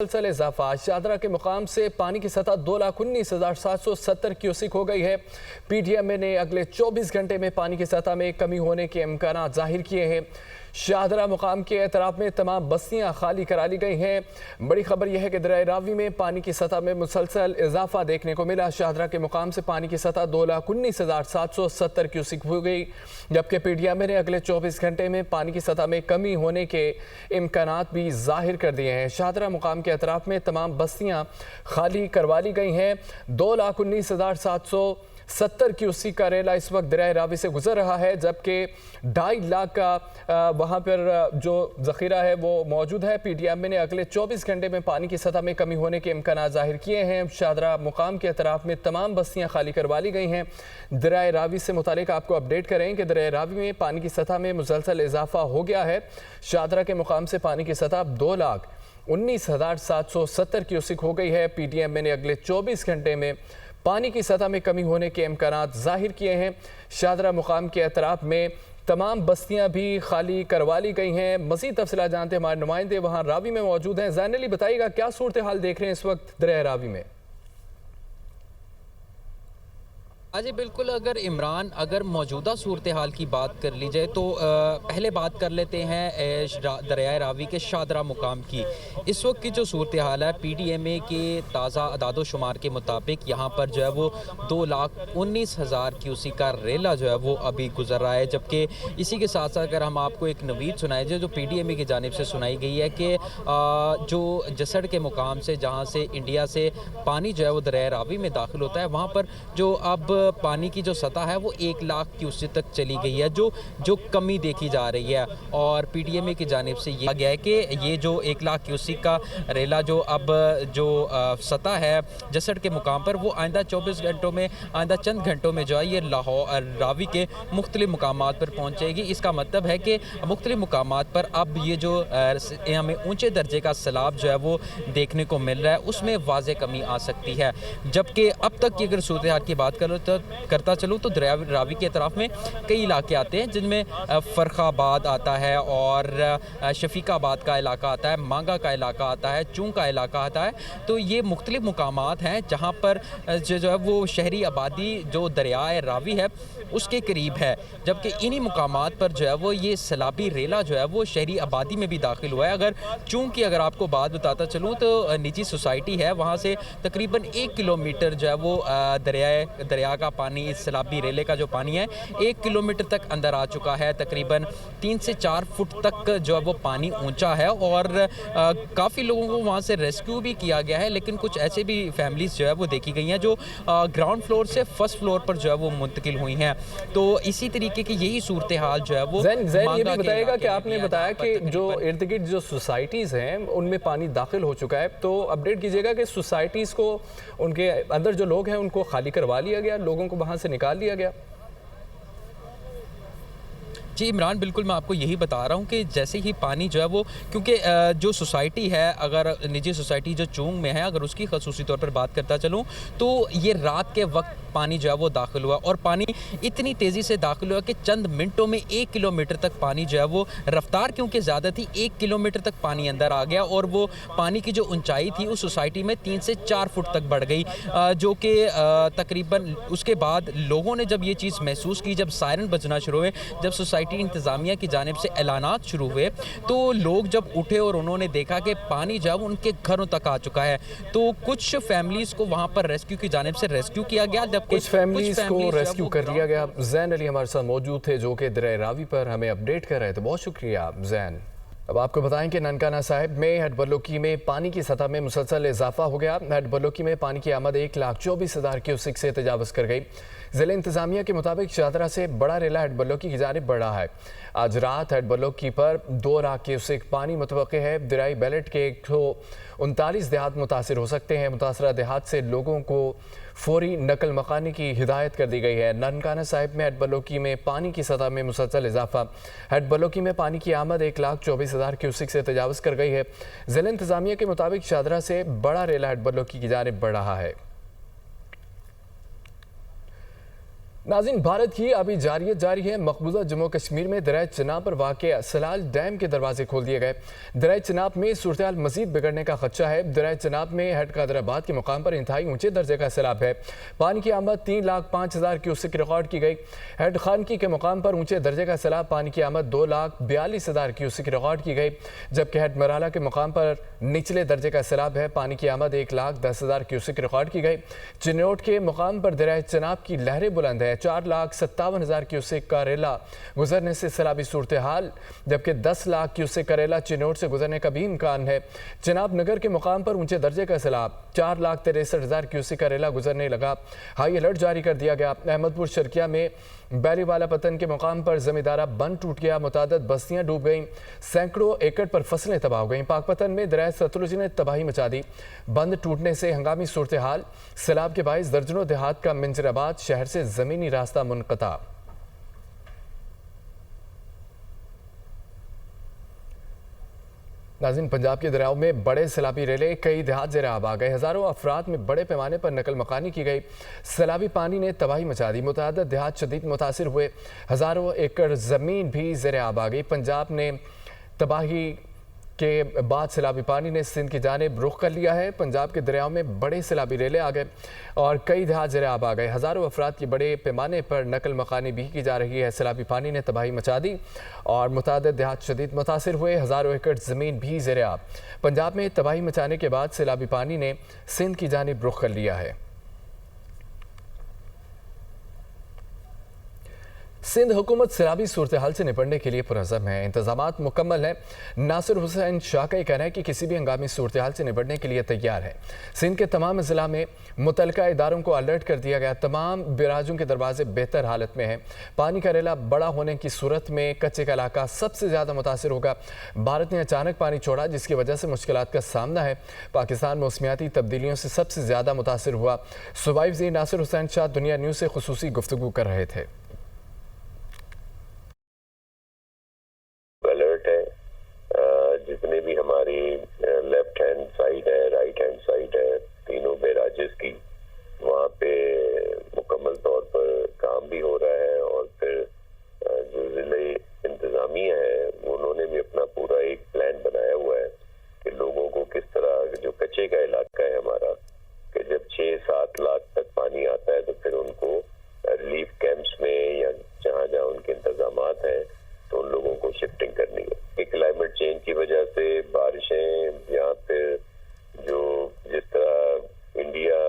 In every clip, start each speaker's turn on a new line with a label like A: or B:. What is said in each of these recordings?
A: مسلسل اضافہ شاہدرہ کے مقام سے پانی کی سطح 2,19,770 کیوسک ہو گئی ہے۔ پی ڈی ایم اے نے اگلے 24 گھنٹے میں پانی کی سطح میں کمی ہونے کے امکانات ظاہر کیے ہیں۔ شاہدرہ مقام کے اعتراف میں تمام بستیاں خالی کرا لی گئی ہیں۔ بڑی خبر یہ ہے کہ دریائے راوی میں پانی کی سطح میں مسلسل اضافہ دیکھنے کو ملا۔ شاہدرہ کے مقام سے پانی کی سطح 2,19,770 کیوسک ہو گئی، جبکہ پی ڈی ایم اے نے اگلے 24 گھنٹے میں پانی کی سطح میں کمی ہونے کے امکانات بھی ظاہر کر دیے ہیں۔ شاہدرہ مقام کے اطراف میں تمام بستیاں خالی کروا لی گئی ہیں۔ 2,19,770 کیوسک کا ریلا اس وقت دریائے راوی سے گزر رہا ہے، جبکہ 2.5 لاکھ کا وہاں پر جو ذخیرہ ہے وہ موجود ہے۔ پی ڈی ایم اے نے اگلے 24 گھنٹے میں پانی کی سطح میں کمی ہونے کے امکانات ظاہر کیے ہیں۔ شاہدرہ مقام کے اطراف میں تمام بستیاں خالی کروا لی گئی ہیں۔ دریائے راوی سے متعلق آپ کو اپڈیٹ کریں کہ دریائے راوی میں پانی کی سطح میں مسلسل اضافہ ہو گیا ہے۔ شاہدرہ کے مقام سے پانی کی سطح 2,19,770 کیوسک ہو گئی ہے۔ پی ڈی ایم اے نے اگلے 24 گھنٹے میں پانی کی سطح میں کمی ہونے کے امکانات ظاہر کیے ہیں۔ شاہدرہ مقام کے اطراف میں تمام بستیاں بھی خالی کروا لی گئی ہیں۔ مزید تفصیلات جانتے ہیں ہمارے نمائندے وہاں راوی میں موجود ہیں۔ زین علی، بتائیے گا کیا صورتحال دیکھ رہے ہیں اس وقت دریائے راوی میں؟
B: جی بالکل، اگر موجودہ صورتحال کی بات کر لی جائے تو پہلے بات کر لیتے ہیں دریائے راوی کے شاہدرہ مقام کی۔ اس وقت کی جو صورتحال ہے، پی ڈی ایم اے کے تازہ اعداد و شمار کے مطابق یہاں پر جو ہے وہ 2,19,000 کیوسک کا ریلا جو ہے وہ ابھی گزر رہا ہے، جبکہ اسی کے ساتھ ساتھ اگر ہم آپ کو ایک نوید سنائے جائے جو پی ڈی ایم اے کی جانب سے سنائی گئی ہے کہ جو جسڑ کے مقام سے جہاں سے انڈیا سے پانی جو ہے وہ دریائے راوی میں داخل ہوتا ہے، وہاں پر جو اب پانی کی جو سطح ہے وہ 1 لاکھ کیوسک تک چلی گئی ہے، جو کمی دیکھی جا رہی ہے۔ اور پی ڈی ایم اے کی جانب سے یہ کہا گیا ہے کہ یہ جو 1 لاکھ کیوسک کا ریلا جو اب سطح ہے جسڑ کے مقام پر، وہ آئندہ 24 گھنٹوں میں، آئندہ چند گھنٹوں میں جو ہے یہ راوی کے مختلف مقامات پر پہنچ جائے گی۔ اس کا مطلب ہے کہ مختلف مقامات پر اب یہ جو ہمیں اونچے درجے کا سیلاب جو ہے وہ دیکھنے کو مل رہا ہے، اس میں واضح کمی آ سکتی ہے۔ جبکہ اب تک کی اگر صورتحال کی بات کرتا چلوں تو دریائے راوی کے اطراف میں کئی علاقے آتے ہیں، جن میں فرخ آباد آتا ہے اور شفیق آباد کا علاقہ آتا ہے، مانگا کا علاقہ آتا ہے، چونگ کا علاقہ آتا ہے۔ تو یہ مختلف مقامات ہیں جہاں پر جو ہے وہ شہری آبادی جو دریائے راوی ہے اس کے قریب ہے، جبکہ انہی مقامات پر جو ہے وہ یہ سیلابی ریلا جو ہے وہ شہری آبادی میں بھی داخل ہوا ہے۔ چونگ کی اگر آپ کو بات بتاتا چلوں تو نجی سوسائٹی ہے، وہاں سے تقریباً 1 کلومیٹر جو ہے وہ دریا کا پانی، اس سیلابی ریلے کا جو پانی ہے 1 کلومیٹر تک اندر آ چکا ہے۔ تقریباً 3 سے 4 فٹ تک جو ہے وہ پانی اونچا ہے اور کافی لوگوں کو وہاں سے ریسکیو بھی کیا گیا ہے، لیکن کچھ ایسے بھی فیملیز جو ہے وہ دیکھی گئی ہیں جو گراؤنڈ فلور سے فرسٹ فلور پر جو ہے وہ منتقل ہوئی ہیں۔ تو اسی طریقے کی یہی صورتحال جو ہے وہ
A: زین یہ بھی بتائے گا کہ آپ نے بتایا کہ جو ارد گرد جو سوسائٹیز ہیں ان میں پانی داخل ہو چکا ہے، تو اپڈیٹ کیجئے گا کہ سوسائٹیز کو، ان کے اندر جو لوگ ہیں ان کو خالی کروا لیا گیا، لوگوں کو وہاں سے نکال لیا گیا؟
B: جی عمران، بالکل میں آپ کو یہی بتا رہا ہوں کہ جیسے ہی پانی جو ہے وہ، کیونکہ جو سوسائٹی ہے، اگر نجی سوسائٹی جو چونگ میں ہے، اگر اس کی خصوصی طور پر بات کرتا چلوں تو یہ رات کے وقت پانی جو ہے وہ داخل ہوا، اور پانی اتنی تیزی سے داخل ہوا کہ چند منٹوں میں 1 کلومیٹر تک پانی جو ہے وہ، رفتار کیونکہ زیادہ تھی، 1 کلومیٹر تک پانی اندر آ گیا، اور وہ پانی کی جو اونچائی تھی اس سوسائٹی میں 3 سے 4 فٹ تک بڑھ گئی، جو کہ تقریباً اس کے بعد لوگوں نے جب یہ چیز محسوس کی، جب سائرن بجنا شروع ہوئے، جب سوسائٹی انتظامیہ کی جانب سے اعلانات شروع ہوئے، تو لوگ جب اٹھے اور انہوں نے دیکھا کہ پانی جو ہے ان کے گھروں تک آ چکا ہے، تو کچھ فیملیز کو وہاں پر ریسکیو کی جانب سے ریسکیو کیا گیا، جبکہ
A: کچھ فیملیز کو ریسکیو کر لیا گیا۔ زین علی ہمارے ساتھ موجود تھے جو کہ دریائے راوی پر ہمیں اپڈیٹ کر رہے تھے، بہت شکریہ زین۔ اب آپ کو بتائیں کہ ننکانہ صاحب میں ہیڈ بلوکی میں پانی کی سطح میں مسلسل اضافہ ہو گیا۔ ہیڈ بلوکی میں پانی کی آمد 1,24,000 کیوسک سے تجاوز کر گئی۔ ضلع انتظامیہ کے مطابق شاہدرہ سے بڑا ریلا ہیڈ بلوکی کی جانب بڑھ رہا ہے۔ آج رات ہیڈ بلوکی پر 2 لاکھ کیوسک پانی متوقع ہے۔ دریائی بیلٹ کے 139 دیہات متاثر ہو سکتے ہیں۔ متاثرہ دیہات سے لوگوں کو فوری نقل مکانی کی ہدایت کر دی گئی ہے۔ ننکانہ صاحب میں ہیڈ بلوکی میں پانی کی سطح میں مسلسل اضافہ۔ ہیڈ بلوکی میں پانی کی آمد 1,24,000 کیوسک سے تجاوز کر گئی ہے۔ ضلع انتظامیہ کے مطابق شاہدرہ سے بڑا ریلا ہیڈ بلوکی کی جانب بڑھ رہا ہے۔ नाज़रीन, भारत की आबी जारियत जारी है। मकबूजा जम्मू कश्मीर में दरिया चिनाब पर वाक़ सलाल डैम के दरवाजे खोल दिए गए। दरिया चिनाब में सूरत-ए-हाल मज़ीद बिगड़ने का खदशा है। दरिया चिनाब में हेड कादराबाद के मुकाम पर इंतहाई ऊंचे दर्जे का सैलाब है। पानी की आमद 3,05,000 क्यूसेक रिकॉर्ड की गई। हेड खानकी के मुकाम पर ऊंचे दर्जे का सैलाब पानी की आमद 2,42,000 क्यूसेक रिकॉर्ड की गई, जबकि हेड मराला के मुकाम पर निचले दर्जे का सैलाब है। पानी की आमद 1,10,000 क्यूसेक रिकॉर्ड की गई। चिन्नौट के मुकाम पर दरिया चिनाब की लहरें बुलंद है। 4,57,000 क्यूसेक करेला गुजरने से सैलाबी सूरत हाल, जबकि 10 लाख क्यूसेक करेला चिन्नौट से गुजरने का भी इम्कान है। चिनाब नगर के मुकाम पर ऊंचे दर्जे का सैलाब 4,63,000 क्यूसेक करेला गुजरने लगा। हाई अलर्ट जारी कर दिया गया। अहमदपुर शर्किया में बैलीवाला पतन के मुकाम पर जमींदारा बंद टूट गया। मुतादद बस्तियां डूब गईं। सैकड़ों एकड़ पर फसलें तबाह हो गईं। पाकपतन में दरिया सतलुज ने तबाही मचा दी। बंद टूटने से हंगामी सूरत हाल, सैलाब के बाइस दर्जनों देहात का मिंजराबाद शहर से जमीनी रास्ता मुनक़ता। नाज़रीन, पंजाब के दरियाओं में बड़े सैलाबी रेले, कई देहात ज़ेर आब आ गए। हज़ारों अफराद में बड़े पैमाने पर नकल मकानी की गई। सैलाबी पानी ने तबाही मचा दी। मुतअद्दिद देहात शदीद मुतासिर हुए। हज़ारों एकड़ ज़मीन भी ज़ेर आब आ गई। पंजाब ने तबाही के बाद सैलाबी पानी ने सिंध की जानिब रुख कर लिया है। पंजाब के दरियाओं में बड़े सैलाबी रेले आ गए और कई देहात ज़ेर आब आ गए। हज़ारों अफराद की बड़े पैमाने पर नकल मकानी भी की जा रही है। सैलाबी पानी ने तबाही मचा दी और मुतअद्दिद देहात शदीद मुतासिर हुए। हज़ारों एकड़ ज़मीन भी ज़ेर आब। पंजाब में तबाही मचाने के बाद सैलाबी पानी ने सिंध की जानिब रुख कर लिया है। सिंध हुकूमत सैलाबी सूरत हाल से निपटने के लिए पुरज़म है। इंतजामात मुकम्मल हैं। नासिर हुसैन शाह का कहना है कि किसी भी हंगामी सूरत हाल से निपटने के लिए तैयार है। सिंध के तमाम ज़िला में मुतल्लिका इदारों को अलर्ट कर दिया गया। तमाम बिराजों के दरवाजे बेहतर हालत में हैं। पानी का रेला बड़ा होने की सूरत में कच्चे का इलाका सबसे ज़्यादा मुतासिर होगा। भारत ने अचानक पानी छोड़ा, जिसकी वजह से मुश्किलात का सामना है। पाकिस्तान मौसमियाती तब्दीलियों से सबसे ज़्यादा मुतासिर हुआ। सूबाई वज़ीर नासिर हुसैन शाह दुनिया न्यूज़ से खुसूसी गुफ्तगू कर रहे थे।
C: जितने भी हमारी लेफ्ट हैंड साइड है, राइट हैंड साइड है, तीनों बैराजेस की, वहाँ पे मुकम्मल तौर पर काम भी हो रहा है। और फिर जो ज़िले इंतज़ामिया है, उन्होंने भी अपना पूरा एक प्लान बनाया हुआ है कि लोगों को किस तरह, जो कच्चे का इलाका है हमारा, कि जब 6-7 लाख तक पानी आता है तो फिर उनको रिलीफ कैंप्स में या जहाँ जहाँ उनके इंतजामात हैं तो उन लोगों को शिफ्टिंग करनी है। क्लाइमेट चेंज की वजह से बारिशें या फिर जो जिस तरह इंडिया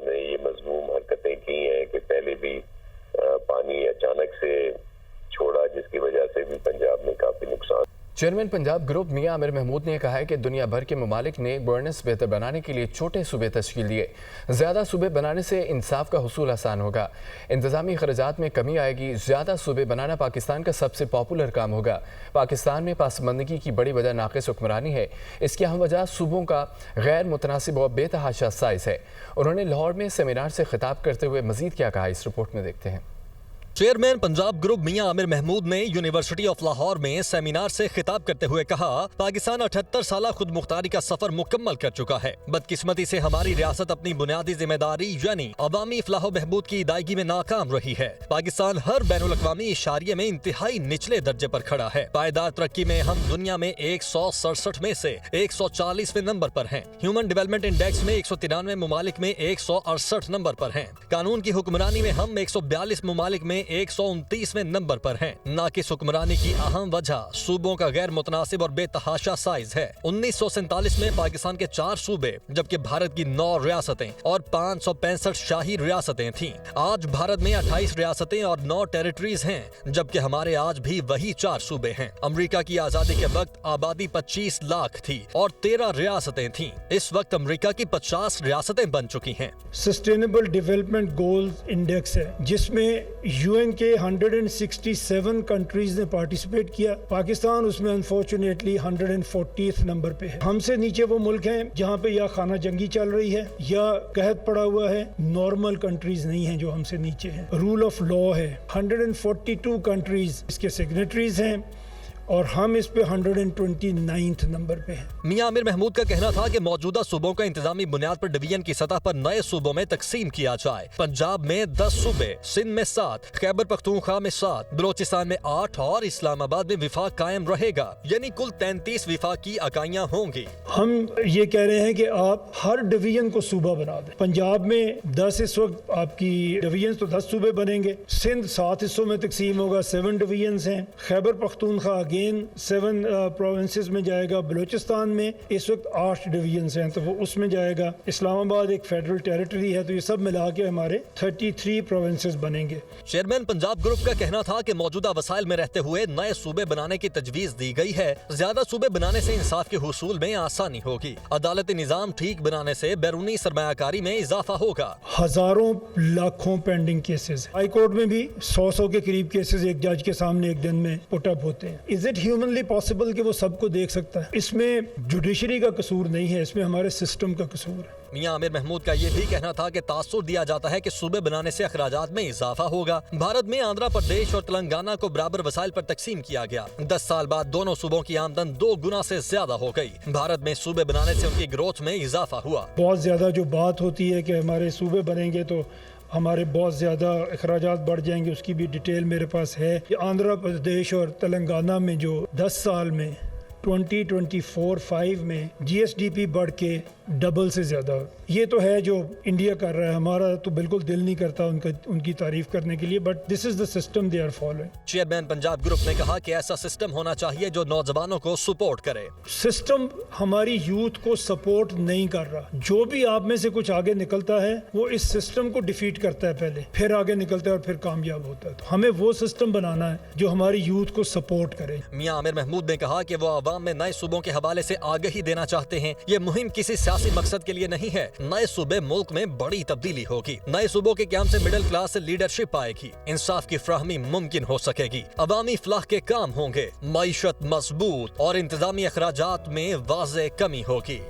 C: ने ये मज़मूम हरकतें की हैं कि पहले भी पानी अचानक से छोड़ा, जिसकी वजह से भी पंजाब में काफ़ी नुकसान।
A: चेयरमैन पंजाब ग्रुप मियां आमिर महमूद ने कहा है कि दुनिया भर के ममालिक ने गवर्नेंस बेहतर बनाने के लिए छोटे सूबे तश्कील दिए। ज़्यादा सूबे बनाने से इंसाफ का हुसूल आसान होगा, इंतज़ामी खर्चात में कमी आएगी। ज़्यादा सूबे बनाना पाकिस्तान का सबसे पॉपुलर काम होगा। पाकिस्तान में पासमंदगी की बड़ी वजह नाक़िस हुक्मरानी है। इसकी अहम वजह सूबों का गैर मुतनासिब और बेतहाशा साइज़ है। उन्होंने लाहौर में सेमिनार से खिताब करते हुए मज़ीद क्या कहा, इस रिपोर्ट में देखते हैं।
D: चेयरमैन पंजाब ग्रुप मियां आमिर महमूद ने यूनिवर्सिटी ऑफ लाहौर में सेमिनार से खिताब करते हुए कहा, पाकिस्तान 78 साल खुद मुख्तारी का सफर मुकम्मल कर चुका है। बदकिस्मती से हमारी रियासत अपनी बुनियादी जिम्मेदारी यानी अवामी फलाह बहबूद की अदायगी में नाकाम रही है। पाकिस्तान हर बैनुल अक़वामी इशारिये में इंतहाई निचले दर्जे पर खड़ा है। पायदार तरक्की में हम दुनिया में 167 में से 140वें नंबर पर हैं। ह्यूमन डेवलपमेंट इंडेक्स में 193 ममालिक में 168 नंबर पर हैं। कानून की हुक्मरानी में हम 142 ममालिक में 129वें नंबर पर हैं। नाकिस हुक्मरानी की अहम वजह सूबों का गैर मुतनासिब और बेतहाशा साइज है। 1947 में पाकिस्तान के 4 सूबे जबकि भारत की 9 रियासतें और 565 शाही रियासतें थीं। आज भारत में 28 रियासतें और 9 टेरिटरीज हैं, जबकि हमारे आज भी वही 4 सूबे हैं। अमेरिका की आजादी के वक्त आबादी 25 लाख थी और 13 रियासतें थीं। इस वक्त अमेरिका की 50 रियासतें बन चुकी हैं।
E: सस्टेनेबल डेवलपमेंट गोल्स इंडेक्स है, जिसमें यूएन के 167 कंट्रीज ने पार्टिसिपेट किया। पाकिस्तान उसमें अनफॉर्चुनेटली 140th नंबर पे है। हमसे नीचे वो मुल्क हैं जहाँ पे या खाना जंगी चल रही है या कहत पड़ा हुआ है। नॉर्मल कंट्रीज नहीं हैं जो हमसे नीचे हैं। रूल ऑफ लॉ है। 142 कंट्रीज इसके सिग्नेटरीज हैं और हम इस पे 129th नंबर पे हैं।
D: मियां आमिर महमूद का कहना था कि मौजूदा सूबों का इंतजामी बुनियाद पर डिवीजन की सतह पर नए सूबों में तकसीम किया जाए। पंजाब में 10 सूबे, सिंध में 7, खैबर पख्तूनख्वा में 7, बलोचिस्तान में 8 और इस्लामाबाद में विफाक कायम रहेगा, यानी कुल 33 विफाकी इकाइयां होंगी।
E: हम ये कह रहे हैं कि आप हर डिवीजन को सूबा बना दें। पंजाब में 10 इस वक्त आपकी डिवीजन तो 10 सूबे बनेंगे। सिंध 7 हिस्सों में तकसीम होगा, 7 डिवीजन्स हैं। खैबर पख्तूनख्वा अगेन 7 प्रोविंसेस में जाएगा। बलूचिस्तान में इस वक्त 8 डिवीजन्स हैं तो वो उसमें जाएगा। इस्लामाबाद एक फेडरल टेरिटरी है तो ये सब मिला के हमारे 33 प्रोविंसेस बनेंगे।
D: चेयरमैन पंजाब ग्रुप का कहना था कि मौजूदा वसाइल में रहते हुए नए सूबे बनाने की तजवीज दी गई है। ज्यादा सूबे बनाने से इंसाफ के हुसूल में आसानी होगी। अदालती निजाम ठीक बनाने से बैरूनी सरमायाकारी में इजाफा होगा।
E: हजारों लाखों पेंडिंग केसेस, हाई कोर्ट में भी 100 के करीब केसेस एक जज के सामने एक दिन में पुट अप होते हैं। इज इट ह्यूमनली पॉसिबल कि वो सबको देख सकता है? इसमें जुडिशरी का कसूर नहीं है, इसमें हमारे सिस्टम का कसूर है।
D: मियां आमिर महमूद का ये भी कहना था कि तासुर दिया जाता है कि सूबे बनाने से अखराजात में इजाफा होगा। भारत में आंध्र प्रदेश और तेलंगाना को बराबर वसाइल पर तकसीम किया गया। 10 साल बाद दोनों सूबों की आमदन 2 गुना से ज्यादा हो गई। भारत में सूबे बनाने से उनकी ग्रोथ में इजाफा हुआ।
E: बहुत ज्यादा जो बात होती है कि हमारे सूबे बनेंगे तो हमारे बहुत ज़्यादा अखराजात बढ़ जाएंगे, उसकी भी डिटेल मेरे पास है। कि आंध्र प्रदेश और तेलंगाना में जो 10 साल में 2024-5 में GSDP बढ़ के डबल से ज़्यादा, ये तो है जो इंडिया कर रहा है। हमारा तो बिल्कुल दिल नहीं करता उनकी तारीफ करने के लिए, but this is the system they are following.
D: Chairman Punjab group ने कहा कि ऐसा सिस्टम होना चाहिए जो नौजवानों को सपोर्ट करे।
E: सिस्टम हमारी यूथ को सपोर्ट नहीं कर रहा। जो भी आप में से कुछ आगे निकलता है वो इस सिस्टम को डिफीट करता है पहले, फिर आगे निकलता है और फिर कामयाब होता है। तो हमें वो सिस्टम बनाना है जो हमारी यूथ को सपोर्ट करे।
D: मियां आमिर महमूद ने कहा कि वो आवाम में नए सूबों के हवाले से आगाही देना चाहते हैं। ये मुहिम किसी सियासी मकसद के लिए नहीं है। नए सूबे मुल्क में बड़ी तब्दीली होगी। नए सूबों के क्याम से मिडिल क्लास लीडरशिप आएगी, इंसाफ की फ्राहमी मुमकिन हो सकेगी, अवामी फलाह के काम होंगे, मईशत मजबूत और इंतजामी अखराजात में वाज़े कमी होगी।